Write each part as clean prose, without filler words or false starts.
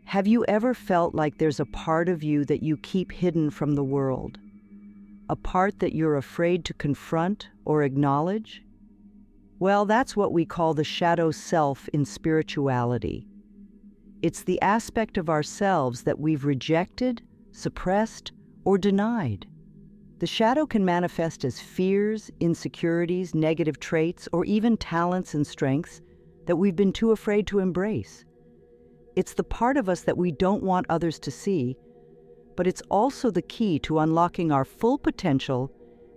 Have you ever felt like there's a part of you that you keep hidden from the world? A part that you're afraid to confront or acknowledge? Well, that's what we call the shadow self in spirituality. It's the aspect of ourselves that we've rejected, suppressed, or denied. The shadow can manifest as fears, insecurities, negative traits, or even talents and strengths that we've been too afraid to embrace. It's the part of us that we don't want others to see, but it's also the key to unlocking our full potential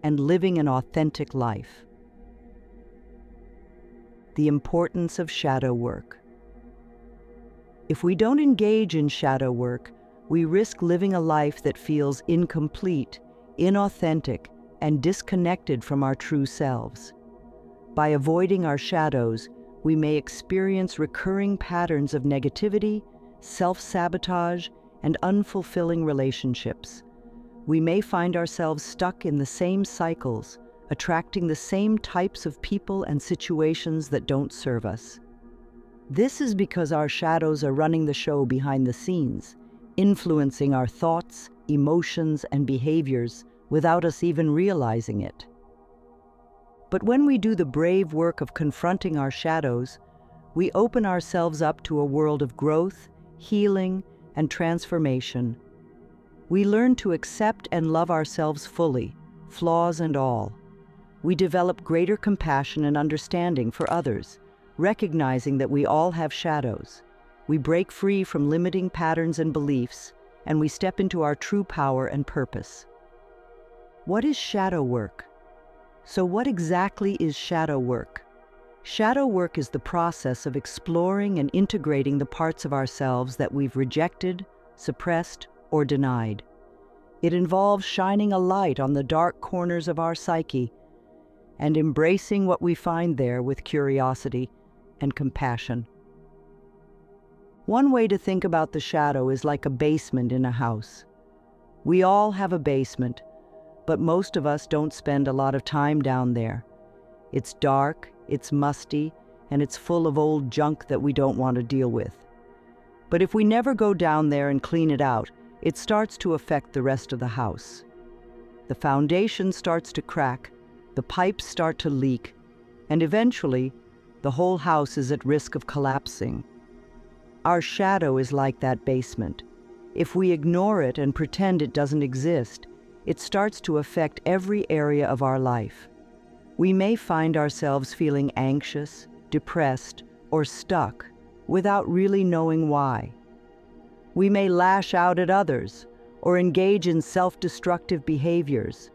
and living an authentic life. The importance of shadow work. If we don't engage in shadow work, we risk living a life that feels incomplete, inauthentic, and disconnected from our true selves. By avoiding our shadows, we may experience recurring patterns of negativity, self-sabotage, and unfulfilling relationships. We may find ourselves stuck in the same cycles, attracting the same types of people and situations that don't serve us. This is because our shadows are running the show behind the scenes, influencing our thoughts, emotions, and behaviors without us even realizing it. But when we do the brave work of confronting our shadows, we open ourselves up to a world of growth, healing, and transformation. We learn to accept and love ourselves fully, flaws and all. We develop greater compassion and understanding for others, recognizing that we all have shadows. We break free from limiting patterns and beliefs, and we step into our true power and purpose. What is shadow work? So what exactly is shadow work? Shadow work is the process of exploring and integrating the parts of ourselves that we've rejected, suppressed, or denied. It involves shining a light on the dark corners of our psyche and embracing what we find there with curiosity and compassion. One way to think about the shadow is like a basement in a house. We all have a basement, but most of us don't spend a lot of time down there. It's dark, it's musty, and it's full of old junk that we don't want to deal with. But if we never go down there and clean it out, it starts to affect the rest of the house. The foundation starts to crack, the pipes start to leak, and eventually, the whole house is at risk of collapsing. Our shadow is like that basement. If we ignore it and pretend it doesn't exist, it starts to affect every area of our life. We may find ourselves feeling anxious, depressed, or stuck without really knowing why. We may lash out at others or engage in self-destructive behaviors.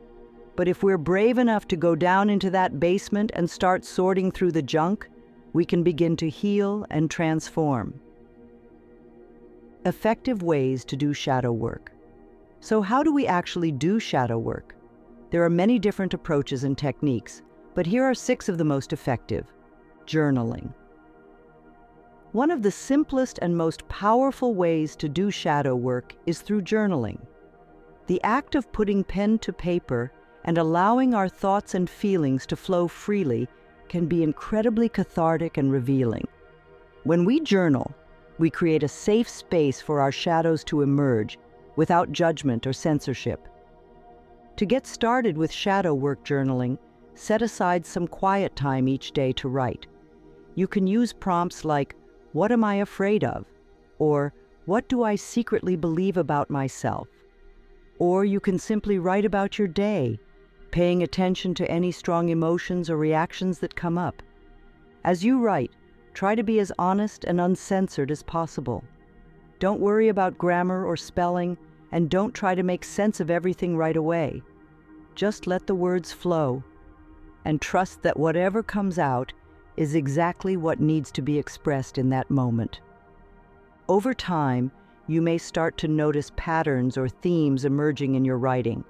But if we're brave enough to go down into that basement and start sorting through the junk, we can begin to heal and transform. Effective ways to do shadow work. So how do we actually do shadow work? There are many different approaches and techniques, but here are 6 of the most effective. Journaling. One of the simplest and most powerful ways to do shadow work is through journaling. The act of putting pen to paper and allowing our thoughts and feelings to flow freely can be incredibly cathartic and revealing. When we journal, we create a safe space for our shadows to emerge without judgment or censorship. To get started with shadow work journaling, set aside some quiet time each day to write. You can use prompts like, "What am I afraid of?" or "What do I secretly believe about myself?" Or you can simply write about your day, paying attention to any strong emotions or reactions that come up. As you write, try to be as honest and uncensored as possible. Don't worry about grammar or spelling, and don't try to make sense of everything right away. Just let the words flow, and trust that whatever comes out is exactly what needs to be expressed in that moment. Over time, you may start to notice patterns or themes emerging in your writing.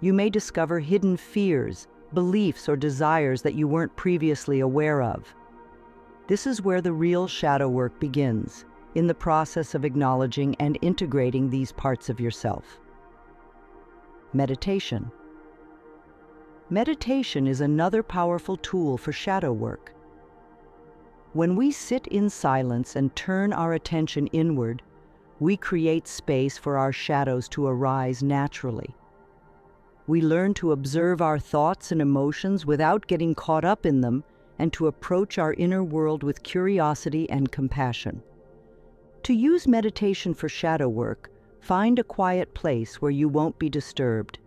You may discover hidden fears, beliefs, or desires that you weren't previously aware of. This is where the real shadow work begins, in the process of acknowledging and integrating these parts of yourself. Meditation. Meditation is another powerful tool for shadow work. When we sit in silence and turn our attention inward, we create space for our shadows to arise naturally. We learn to observe our thoughts and emotions without getting caught up in them, and to approach our inner world with curiosity and compassion. To use meditation for shadow work, find a quiet place where you won't be disturbed.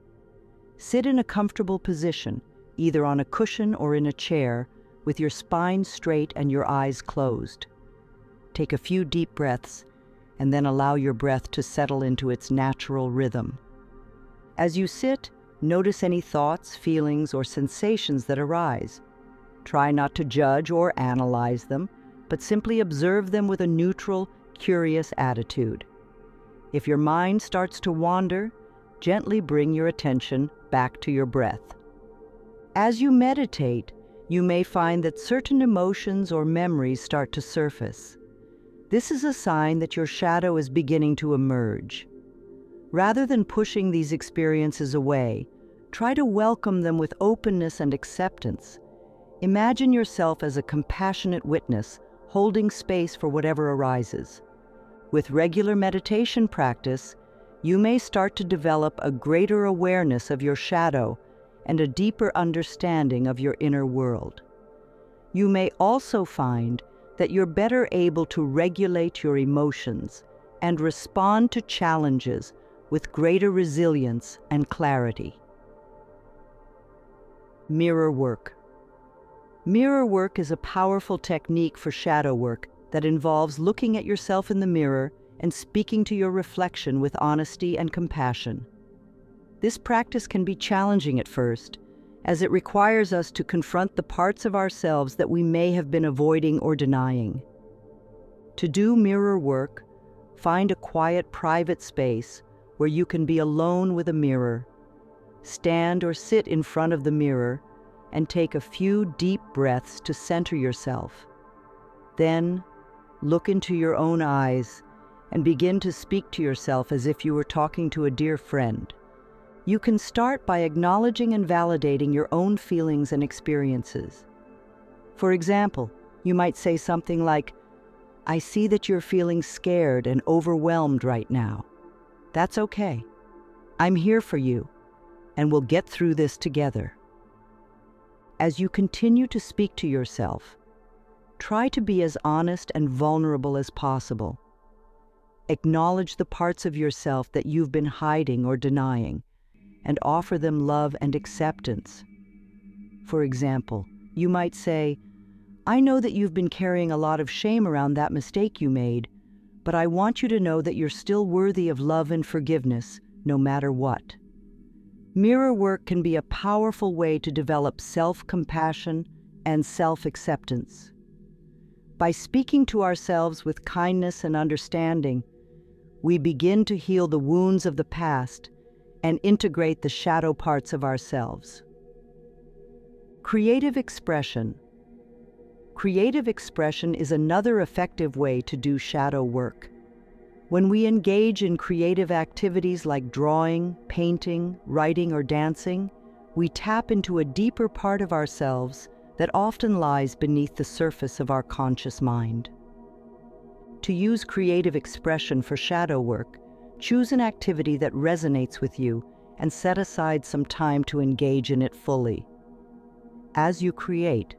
Sit in a comfortable position, either on a cushion or in a chair, with your spine straight and your eyes closed. Take a few deep breaths, and then allow your breath to settle into its natural rhythm. As you sit, notice any thoughts, feelings, or sensations that arise. Try not to judge or analyze them, but simply observe them with a neutral, curious attitude. If your mind starts to wander, gently bring your attention back to your breath. As you meditate, you may find that certain emotions or memories start to surface. This is a sign that your shadow is beginning to emerge. Rather than pushing these experiences away, try to welcome them with openness and acceptance. Imagine yourself as a compassionate witness, holding space for whatever arises. With regular meditation practice, you may start to develop a greater awareness of your shadow and a deeper understanding of your inner world. You may also find that you're better able to regulate your emotions and respond to challenges with greater resilience and clarity. Mirror work. Mirror work is a powerful technique for shadow work that involves looking at yourself in the mirror and speaking to your reflection with honesty and compassion. This practice can be challenging at first, as it requires us to confront the parts of ourselves that we may have been avoiding or denying. To do mirror work, find a quiet, private space where you can be alone with a mirror. Stand or sit in front of the mirror and take a few deep breaths to center yourself. Then, look into your own eyes and begin to speak to yourself as if you were talking to a dear friend. You can start by acknowledging and validating your own feelings and experiences. For example, you might say something like, "I see that you're feeling scared and overwhelmed right now. That's okay. I'm here for you, and we'll get through this together." As you continue to speak to yourself, try to be as honest and vulnerable as possible. Acknowledge the parts of yourself that you've been hiding or denying, and offer them love and acceptance. For example, you might say, "I know that you've been carrying a lot of shame around that mistake you made, but I want you to know that you're still worthy of love and forgiveness, no matter what." Mirror work can be a powerful way to develop self-compassion and self-acceptance. By speaking to ourselves with kindness and understanding, we begin to heal the wounds of the past and integrate the shadow parts of ourselves. Creative expression. Creative expression is another effective way to do shadow work. When we engage in creative activities like drawing, painting, writing, or dancing, we tap into a deeper part of ourselves that often lies beneath the surface of our conscious mind. To use creative expression for shadow work, choose an activity that resonates with you and set aside some time to engage in it fully. As you create,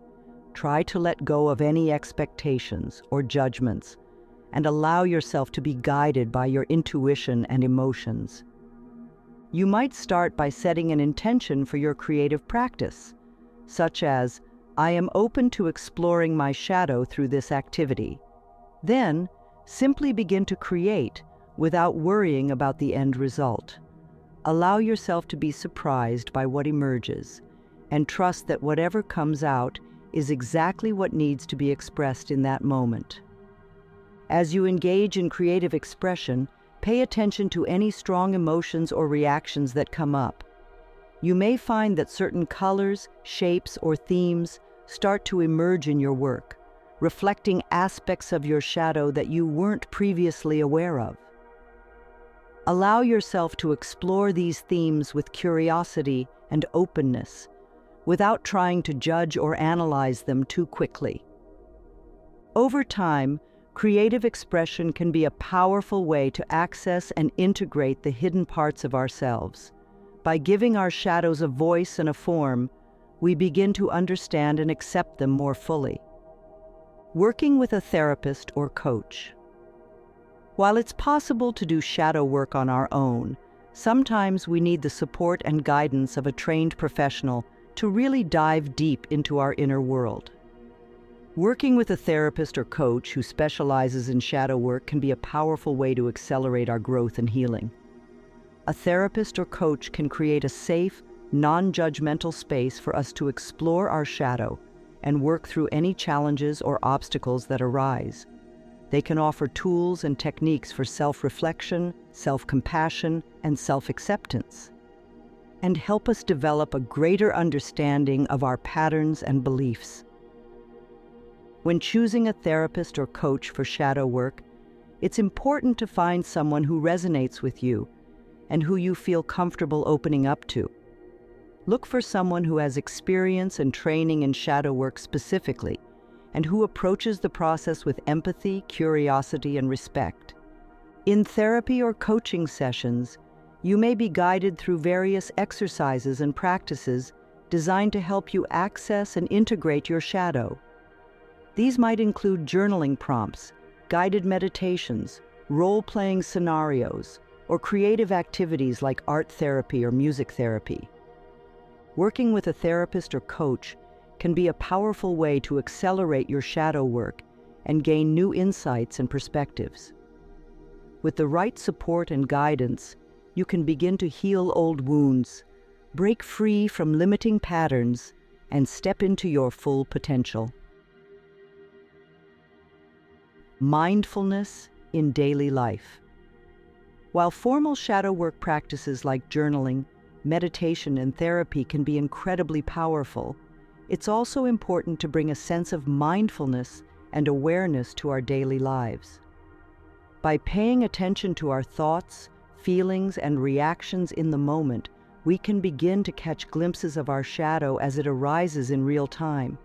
try to let go of any expectations or judgments and allow yourself to be guided by your intuition and emotions. You might start by setting an intention for your creative practice, such as, "I am open to exploring my shadow through this activity." Then, simply begin to create without worrying about the end result. Allow yourself to be surprised by what emerges, and trust that whatever comes out is exactly what needs to be expressed in that moment. As you engage in creative expression, pay attention to any strong emotions or reactions that come up. You may find that certain colors, shapes, or themes start to emerge in your work, reflecting aspects of your shadow that you weren't previously aware of. Allow yourself to explore these themes with curiosity and openness, without trying to judge or analyze them too quickly. Over time, Creative expression can be a powerful way to access and integrate the hidden parts of ourselves. By giving our shadows a voice and a form, we begin to understand and accept them more fully. Working with a therapist or coach. While it's possible to do shadow work on our own, sometimes we need the support and guidance of a trained professional to really dive deep into our inner world. Working with a therapist or coach who specializes in shadow work can be a powerful way to accelerate our growth and healing. A therapist or coach can create a safe, non-judgmental space for us to explore our shadow and work through any challenges or obstacles that arise. They can offer tools and techniques for self-reflection, self-compassion, and self-acceptance, and help us develop a greater understanding of our patterns and beliefs. When choosing a therapist or coach for shadow work, it's important to find someone who resonates with you and who you feel comfortable opening up to. Look for someone who has experience and training in shadow work specifically, and who approaches the process with empathy, curiosity, and respect. In therapy or coaching sessions, you may be guided through various exercises and practices designed to help you access and integrate your shadow. These might include journaling prompts, guided meditations, role-playing scenarios, or creative activities like art therapy or music therapy. Working with a therapist or coach can be a powerful way to accelerate your shadow work and gain new insights and perspectives. With the right support and guidance, you can begin to heal old wounds, break free from limiting patterns, and step into your full potential. Mindfulness in daily life. While formal shadow work practices like journaling, meditation, and therapy can be incredibly powerful, it's also important to bring a sense of mindfulness and awareness to our daily lives. By paying attention to our thoughts, feelings, and reactions in the moment, we can begin to catch glimpses of our shadow as it arises in real time.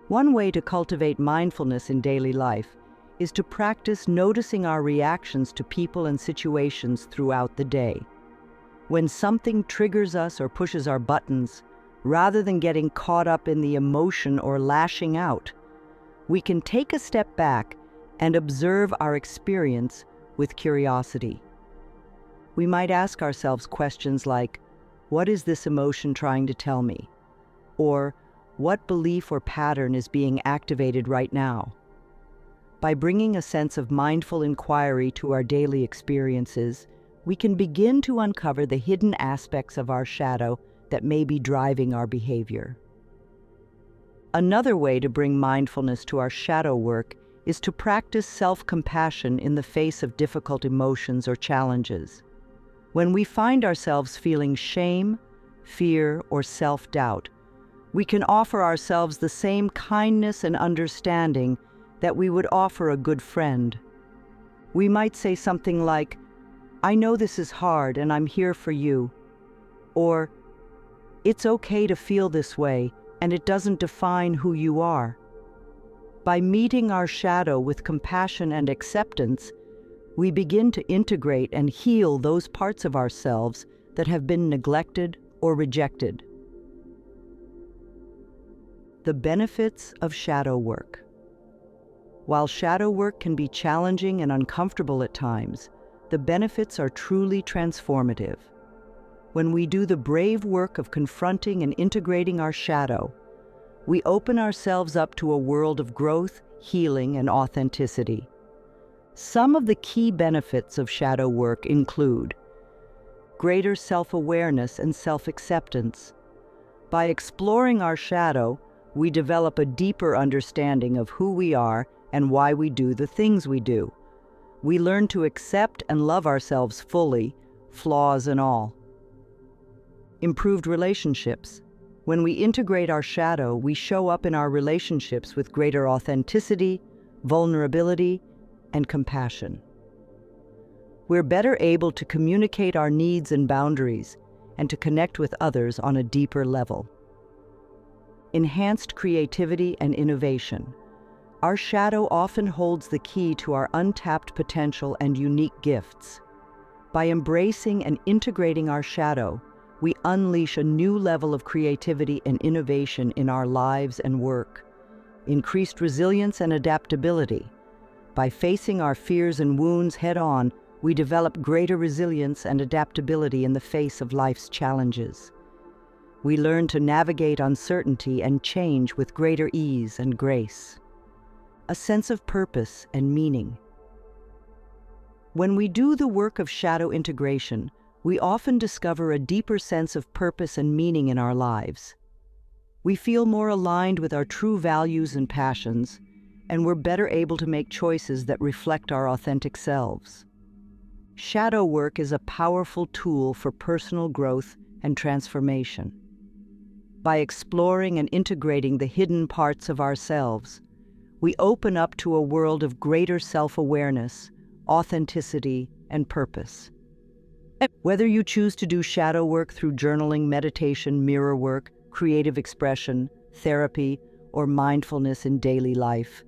One way to cultivate mindfulness in daily life is to practice noticing our reactions to people and situations throughout the day. When something triggers us or pushes our buttons, rather than getting caught up in the emotion or lashing out, we can take a step back and observe our experience with curiosity. We might ask ourselves questions like, "What is this emotion trying to tell me?" Or, "What belief or pattern is being activated right now?" By bringing a sense of mindful inquiry to our daily experiences, we can begin to uncover the hidden aspects of our shadow that may be driving our behavior. Another way to bring mindfulness to our shadow work is to practice self-compassion in the face of difficult emotions or challenges. When we find ourselves feeling shame, fear, or self-doubt, we can offer ourselves the same kindness and understanding that we would offer a good friend. We might say something like, "I know this is hard and I'm here for you," or, "It's okay to feel this way and it doesn't define who you are." By meeting our shadow with compassion and acceptance, we begin to integrate and heal those parts of ourselves that have been neglected or rejected. The benefits of shadow work. While shadow work can be challenging and uncomfortable at times, the benefits are truly transformative. When we do the brave work of confronting and integrating our shadow, we open ourselves up to a world of growth, healing, and authenticity. Some of the key benefits of shadow work include greater self-awareness and self-acceptance. By exploring our shadow, we develop a deeper understanding of who we are and why we do the things we do. We learn to accept and love ourselves fully, flaws and all. Improved relationships. When we integrate our shadow, we show up in our relationships with greater authenticity, vulnerability, and compassion. We're better able to communicate our needs and boundaries and to connect with others on a deeper level. Enhanced creativity and innovation. Our shadow often holds the key to our untapped potential and unique gifts. By embracing and integrating our shadow, we unleash a new level of creativity and innovation in our lives and work. Increased resilience and adaptability. By facing our fears and wounds head-on, we develop greater resilience and adaptability in the face of life's challenges. We learn to navigate uncertainty and change with greater ease and grace. A sense of purpose and meaning. When we do the work of shadow integration, we often discover a deeper sense of purpose and meaning in our lives. We feel more aligned with our true values and passions, and we're better able to make choices that reflect our authentic selves. Shadow work is a powerful tool for personal growth and transformation. By exploring and integrating the hidden parts of ourselves, we open up to a world of greater self-awareness, authenticity, and purpose. Whether you choose to do shadow work through journaling, meditation, mirror work, creative expression, therapy, or mindfulness in daily life,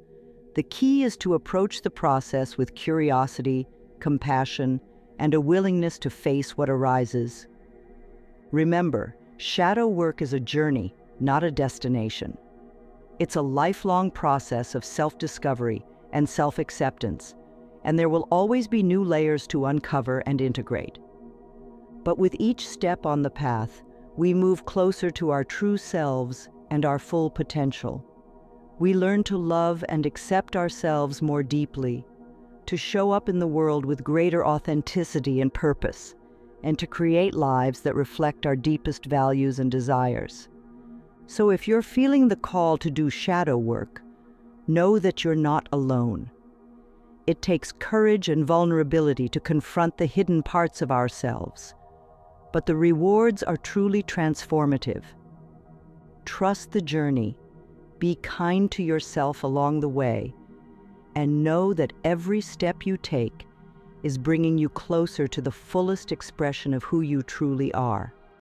the key is to approach the process with curiosity, compassion, and a willingness to face what arises. Remember, shadow work is a journey, not a destination. It's a lifelong process of self-discovery and self-acceptance, and there will always be new layers to uncover and integrate. But with each step on the path, we move closer to our true selves and our full potential. We learn to love and accept ourselves more deeply, to show up in the world with greater authenticity and purpose, and to create lives that reflect our deepest values and desires. So if you're feeling the call to do shadow work, know that you're not alone. It takes courage and vulnerability to confront the hidden parts of ourselves, but the rewards are truly transformative. Trust the journey, be kind to yourself along the way, and know that every step you take is bringing you closer to the fullest expression of who you truly are.